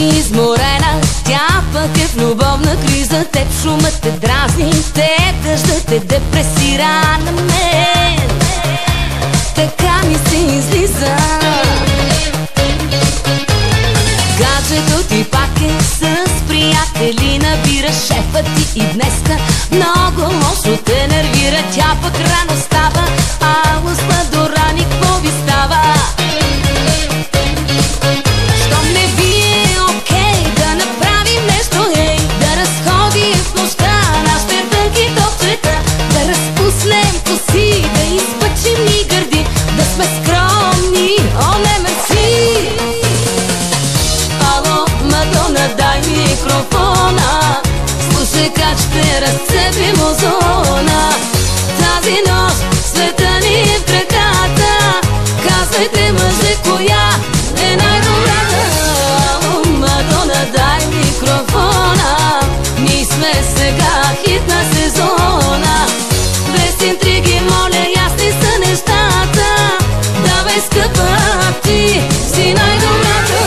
изморена, тя пък е в любовна криза. Теб шумът те дразни, теб дъждът те депресира на мен. Така ми се излиза. Гаджето ти пак е с приятели, набира шефът ти и днеска много лошо те нервира. Тя пък рано става, а лъсна до рани, какво ви става? Щом не ви е окей да направим нещо, ей, да разходи в нощта нашите тънки топчета, да разпуснем коси, да изпъчим ни гърди, да сме скромни, о не мерси. Ало, Мадона, дай микрофона, слушай как ще разцепим озона. Тази нощ света ни е в краката, казвайте мъже, коя е най-добрата. Ало, Мадона, дай микрофона, ние сме сега хит на сезона. Без интриги, моля, ясни са нещата, давай скъпа, ти си най-добрата.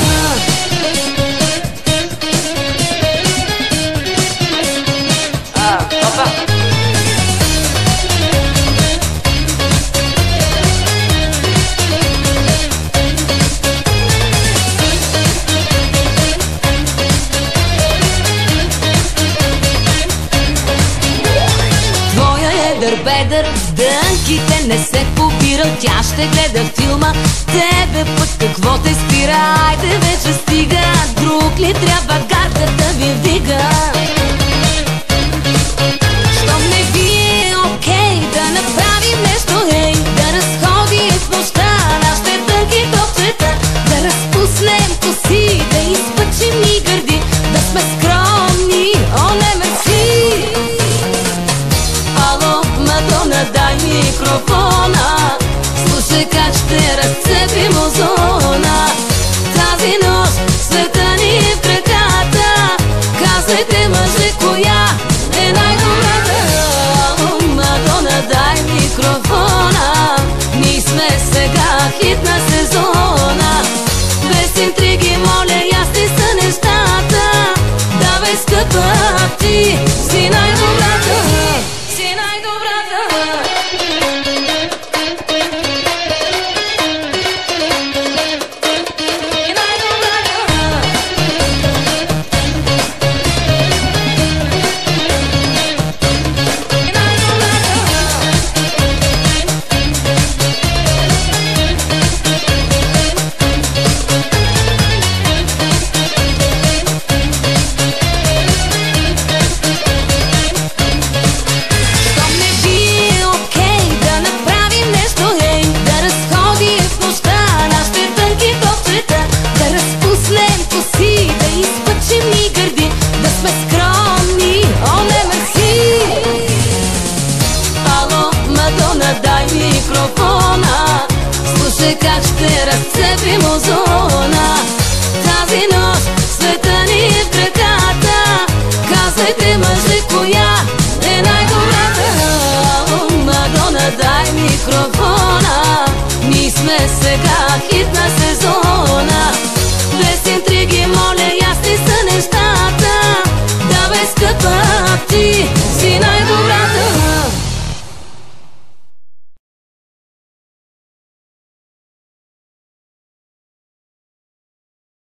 Бедър, дънките не се побирал, тя ще гледа филма, тебе пък какво те спира? Айде вече стига, друг ли трябва гардата ви вига? Щом не ви е окей да направим нещо, ей, да разходи в нощта нашите тънки топчета, да разпуснем коси, да изпъчим ни гърди, да сме скромни, о не мерси. Ало, Мадона, дай микрофона, слушай как ще разцепим озона. Тази нощ света ни е в краката, казвайте мъже, коя е най-добрата. Ало, Мадона, дай микрофона, ние сме сега хит на сезона. Без интриги, моля, ясни са нещата, давай скъпа, ти си най-добрата. Дай микрофона, слушай как ще разцепим озона. Тази нощ света ни е в краката, казвайте мъже, коя е най-добрата. Ало, Мадона, дай микрофона, ние сме сега хит на сезона.